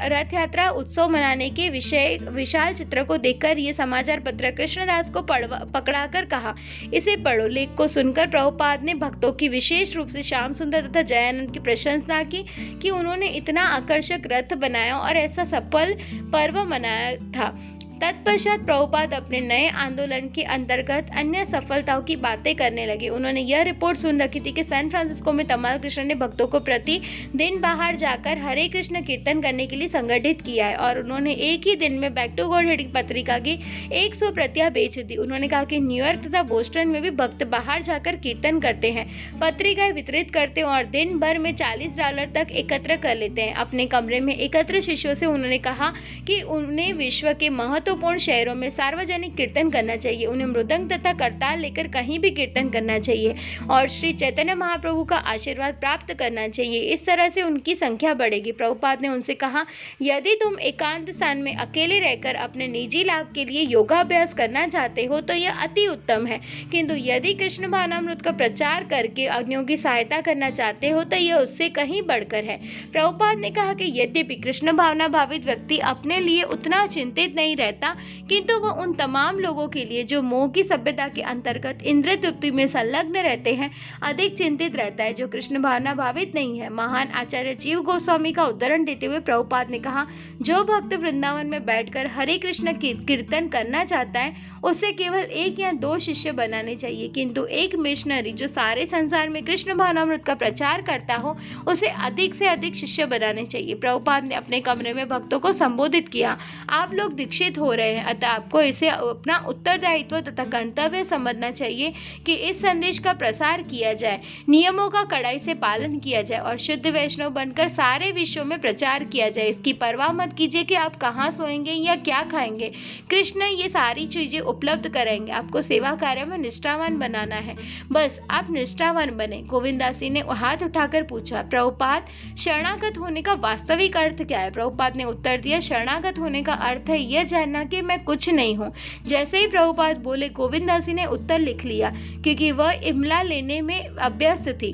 S1: रथ यात्रा उत्सव मनाने के विशाल चित्र को देखकर ये समाचार पत्र कृष्णदास को पकड़ाकर कहा, इसे पढ़ो। लेख को सुनकर प्रभुपाद ने भक्तों की विशेष रूप से श्याम सुंदर तथा जयानंद की प्रशंसा की कि उन्होंने इतना आकर्षक रथ बनाया और ऐसा सफल पर्व मनाया था। तत्पश्चात प्रभुपाद अपने नए आंदोलन के अंतर्गत अन्य सफलताओं की बातें करने लगे। उन्होंने यह रिपोर्ट सुन रखी थी कि सैन फ्रांसिस्को में तमाल कृष्ण ने भक्तों को प्रति दिन बाहर जाकर हरे कृष्ण कीर्तन करने के लिए संगठित किया है और उन्होंने एक ही दिन में बैक टू गॉडहेड पत्रिका की 100 प्रतियां बेच दी। उन्होंने कहा कि न्यूयॉर्क तथा बोस्टन में भी भक्त बाहर जाकर कीर्तन करते हैं, पत्रिकाएं वितरित करते हैं और दिन भर में $40 तक एकत्र कर लेते हैं। अपने कमरे में एकत्र शिष्यों से उन्होंने कहा कि उन्हें विश्व के महत्व महत्वपूर्ण शहरों में सार्वजनिक कीर्तन करना चाहिए। उन्हें मृदंग तथा करताल लेकर कहीं भी कीर्तन करना चाहिए और श्री चैतन्य महाप्रभु का आशीर्वाद प्राप्त करना चाहिए। इस तरह से उनकी संख्या बढ़ेगी। प्रभुपाद ने उनसे कहा, यदि तुम एकांत स्थान में अकेले रहकर अपने निजी लाभ के लिए योगाभ्यास करना चाहते हो तो यह अति उत्तम है, किंतु यदि कृष्ण भावनामृत का प्रचार करके अन्यों की सहायता करना चाहते हो तो यह उससे कहीं बढ़कर है। प्रभुपाद ने कहा कि यद्यपि कृष्ण भावना भावित व्यक्ति अपने लिए उतना चिंतित नहीं रहता, किंतु वह उन तमाम लोगों के लिए जो मोह की सभ्यता के अंतर्गत इंद्रिय तृप्ति में संलग्न रहते हैं अधिक चिंतित रहता है, जो कृष्ण भावना भावित नहीं है। महान आचार्य जीव गोस्वामी का उदाहरण देते हुए प्रभुपाद ने कहा, जो भक्त वृंदावन में बैठकर हरे कृष्ण कीर्तन करना चाहता है उसे केवल 1 या 2 शिष्य बनाने चाहिए, किंतु एक मिशनरी जो सारे संसार में कृष्ण भावनामृत का प्रचार करता हो उसे अधिक से अधिक शिष्य बनाने चाहिए। प्रभुपाद ने अपने कमरे में भक्तों को संबोधित किया, आप लोग दीक्षित हो रहे हैं, अतः आपको इसे अपना उत्तरदायित्व तथा कर्तव्य समझना चाहिए कि इस संदेश का प्रसार किया जाए, नियमों का कड़ाई से पालन किया जाए और शुद्ध वैष्णव बनकर सारे विश्व में प्रचार किया जाए। इसकी परवाह मत कीजिए कि आप कहाँ सोएंगे या क्या खाएंगे, कृष्ण ये सारी चीजें उपलब्ध कराएंगे। आपको सेवा कार्य में निष्ठावान बनाना है, बस आप निष्ठावान बने। गोविंदास जी ने हाथ उठाकर पूछा, प्रभुपाद शरणागत होने का वास्तविक अर्थ क्या है? प्रभुपाद ने उत्तर दिया, शरणागत होने का अर्थ है यह जानना कि मैं कुछ नहीं हूँ। जैसे ही प्रभुपाद बोले गोविंदास जी ने उत्तर लिख लिया, क्योंकि वह इमला लेने में अभ्यस्त थी,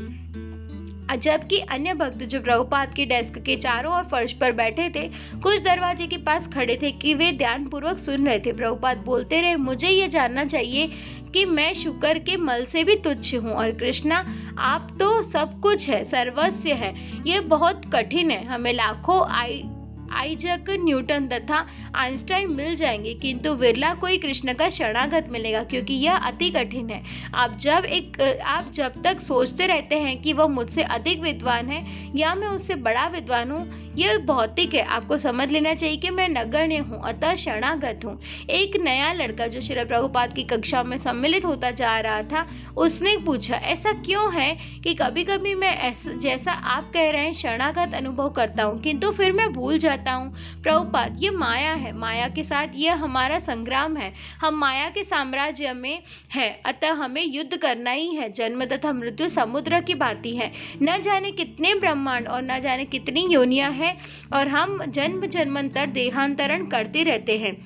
S1: जबकि अन्य भक्त जो प्रभुपाद के डेस्क के चारों ओर फर्श पर बैठे थे कुछ दरवाजे के पास खड़े थे कि वे ध्यानपूर्वक सुन रहे थे। प्रभुपाद बोलते रहे, मुझे यह जानना चाहिए कि मैं शुक्र के मल से भी तुच्छ हूँ और कृष्णा आप तो सब कुछ है, सर्वस्व है। यह बहुत कठिन है, हमें लाखों आइजक न्यूटन तथा आइंस्टाइन मिल जाएंगे, किंतु विरला कोई कृष्ण का शरणागत मिलेगा, क्योंकि यह अति कठिन है। आप जब तक सोचते रहते हैं कि वह मुझसे अधिक विद्वान है या मैं उससे बड़ा विद्वान हूँ, यह भौतिक है। आपको समझ लेना चाहिए कि मैं नगण्य हूँ, अतः शरणागत हूँ। एक नया लड़का जो श्री प्रभुपाद की कक्षा में सम्मिलित होता जा रहा था, उसने पूछा, ऐसा क्यों है कि कभी कभी मैं जैसा आप कह रहे हैं शरणागत अनुभव करता हूँ, किंतु फिर मैं भूल जाता हूँ। प्रभुपाद, ये माया है, माया के साथ यह हमारा संग्राम है। हम माया के साम्राज्य में है, अतः हमें युद्ध करना ही है। जन्म तथा मृत्यु समुद्र की भांति है, न जाने कितने ब्रह्मांड और न जाने कितनी योनियां हैं और हम जन्म जन्मांतर देहांतरण करते रहते हैं।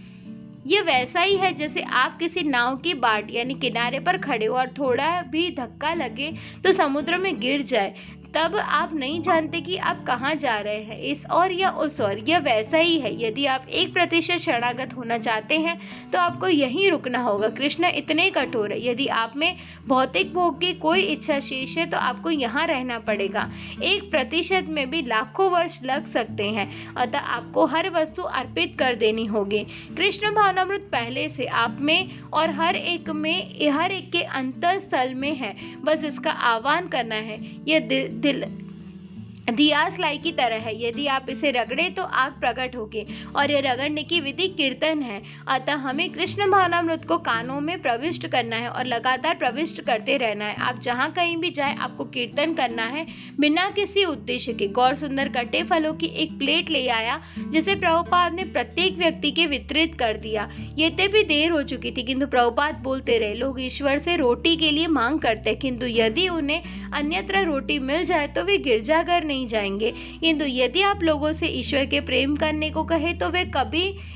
S1: ये वैसा ही है जैसे आप किसी नाव की बाट यानी किनारे पर खड़े हो और थोड़ा भी धक्का लगे तो समुद्र में गिर जाए, तब आप नहीं जानते कि आप कहाँ जा रहे हैं, इस ओर या उस ओर। यह वैसा ही है, यदि आप 1% शरणागत होना चाहते हैं तो आपको यहीं रुकना होगा। कृष्ण इतने कठोर है, यदि आप में भौतिक भोग की कोई इच्छा शेष है तो आपको यहाँ रहना पड़ेगा। 1% में भी लाखों वर्ष लग सकते हैं, अतः आपको हर वस्तु अर्पित कर देनी होगी। कृष्ण भावनामृत पहले से आप में और हर एक के अंतःस्थल में है, बस इसका आह्वान करना है। यह दिया स्लाई की तरह है, यदि आप इसे रगड़े तो आग प्रकट होगी और यह रगड़ने की विधि कीर्तन है। अतः हमें कृष्ण भावनामृत को कानों में प्रविष्ट करना है और लगातार प्रविष्ट करते रहना है। आप जहाँ कहीं भी जाए आपको कीर्तन करना है बिना किसी उद्देश्य के। गौर सुंदर कटे फलों की एक प्लेट ले आया जिसे प्रभुपाद ने प्रत्येक व्यक्ति के वितरित कर दिया। यद्यपि देर हो चुकी थी, किंतु प्रभुपाद बोलते रहे, लोग ईश्वर से रोटी के लिए मांग करते, किंतु यदि उन्हें अन्यत्र रोटी मिल जाए तो वे गिरजाघर नहीं जाएंगे, किंतु यदि आप लोगों से ईश्वर के प्रेम करने को कहे तो वे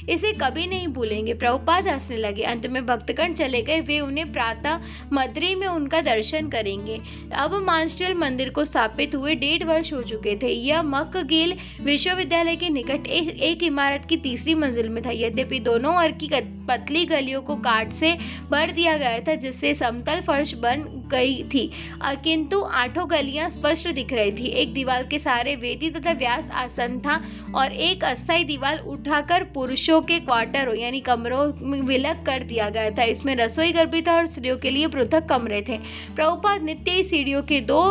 S1: इसे कभी नहीं भूलेंगे। प्रभुपाद हंसने लगे। अंत में भक्तगण चले गए। वे उन्हें प्रातः मद्री में उनका दर्शन करेंगे। अब मांसटेल मंदिर को स्थापित हुए 1.5 वर्ष हो चुके थे। यह मकगिल विश्वविद्यालय के निकट एक इमारत की 3री मंजिल में था। यद्यपि दोनों ओर की पतली गलियों को काट से भर दिया गया था जिससे समतल फर्श बन गई थी, किंतु 8 गलियां स्पष्ट दिख रही थी। एक दीवार के सहारे वेदी तथा व्यास आसन था और एक अस्थायी दीवार उठाकर पुरुषों के क्वार्टरों यानी कमरों में विलग कर दिया गया था। इसमें रसोई घर भी था और स्त्रियों के लिए पृथक कमरे थे। प्रभुपाद नित्य ही सीढ़ियों के 2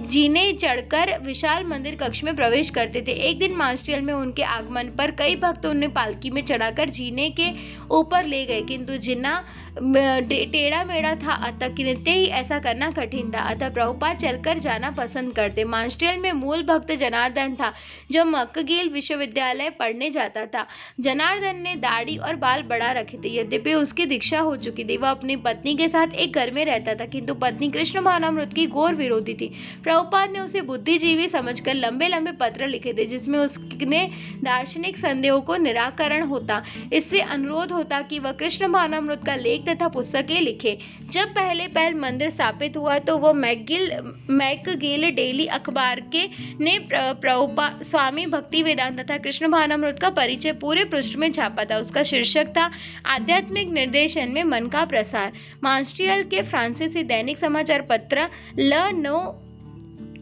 S1: जीने चढ़कर विशाल मंदिर कक्ष में प्रवेश करते थे। एक दिन मांसटेल में उनके आगमन पर कई भक्त उन्हें पालकी में चढ़ाकर जीने के ऊपर ले गए, किंतु जिन्ना टेढ़ा मेढ़ा था, अतः किन्ते ही ऐसा करना कठिन था। अतः प्रभुपाद चलकर जाना पसंद करते। मार्शल में मूल भक्त जनार्दन था, जो मक्गिल विश्वविद्यालय पढ़ने जाता था। जनार्दन ने दाढ़ी और बाल बढ़ा रखे थे। यद्यपि उसकी दीक्षा हो चुकी थी, वह अपनी पत्नी के साथ एक घर में रहता था, किंतु पत्नी कृष्ण भावनामृत की घोर विरोधी थी। प्रभुपाद ने उसे बुद्धिजीवी समझकर लंबे लंबे पत्र लिखे थे, जिसमें उसने दार्शनिक संदेहों को निराकरण होता। इससे अनुरोध होता कि वह कृष्ण भावनामृत का लेख तथा पुस्तकें लिखे। जब पहले मंदिर स्थापित हुआ तो वह मैकगिल डेली अखबार के ने प्रभुपाद स्वामी भक्ति वेदांत तथा कृष्ण भावनामृत का परिचय पूरे पृष्ठ में छापा था। उसका शीर्षक था आध्यात्मिक निर्देशन में मन का प्रसार। मॉन्ट्रियल के फ्रांसीसी दैनिक समाचार पत्र ल नो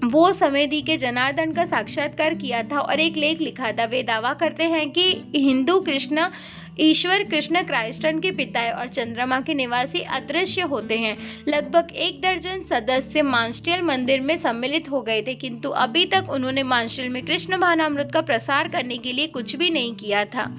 S1: वो समृद्धि के जनार्दन का साक्षात्कार किया था और एक लेख लिखा था। वे दावा करते हैं कि हिंदू कृष्ण ईश्वर कृष्ण क्राइस्टन के पिता है और चंद्रमा के निवासी अदृश्य होते हैं। लगभग 1 दर्जन सदस्य मॉन्ट्रियल मंदिर में सम्मिलित हो गए थे, किंतु अभी तक उन्होंने मॉन्ट्रियल में कृष्ण भावनामृत का प्रसार करने के लिए कुछ भी नहीं किया था।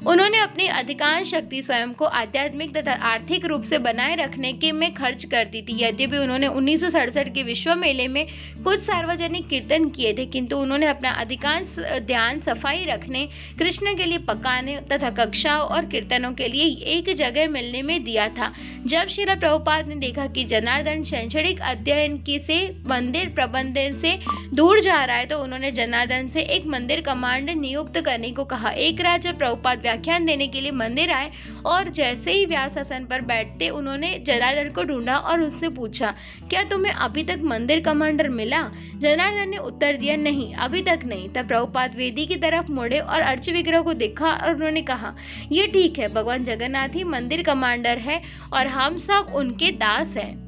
S1: उन्होंने अपनी अधिकांश शक्ति स्वयं को आध्यात्मिक तथा आर्थिक रूप से बनाए रखने के में खर्च कर दी थी। यद्यपि उन्होंने 1967 के विश्व मेले में कुछ सार्वजनिक कीर्तन किए थे, किंतु उन्होंने अपना अधिकांश ध्यान सफाई रखने, कृष्ण के लिए पकाने तथा कक्षाओं और कीर्तनों के लिए एक जगह मिलने में दिया था। जब श्रील प्रभुपाद ने देखा कि जनार्दन शैक्षणिक अध्ययन से मंदिर प्रबंधन से दूर जा रहा है, तो उन्होंने जनार्दन से एक मंदिर कमांडर नियुक्त करने को कहा। एक रात जब प्रभुपाद व्याख्यान देने के लिए मंदिर आए और जैसे ही व्यास आसन पर बैठते, उन्होंने जनार्दन को ढूंढा और उससे पूछा, क्या तुम्हें अभी तक मंदिर कमांडर मिला? जनार्दन ने उत्तर दिया, नहीं, अभी तक नहीं। तब प्रभुपाद वेदी की तरफ मुड़े और अर्च विग्रह को देखा और उन्होंने कहा, यह ठीक है, भगवान जगन्नाथ ही मंदिर कमांडर है और हम सब उनके दास हैं।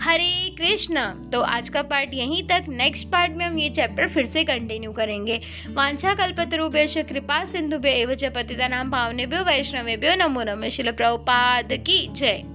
S1: हरे कृष्ण। तो आज का पार्ट यहीं तक। नेक्स्ट पार्ट में हम ये चैप्टर फिर से कंटिन्यू करेंगे। वांछा कल्पतरुभ्यश्च कृपा सिंधुभ्यो एव च पतितानां पावनेभ्यो वैष्णवेभ्यो नमो नमः। श्रील प्रभुपाद की जय।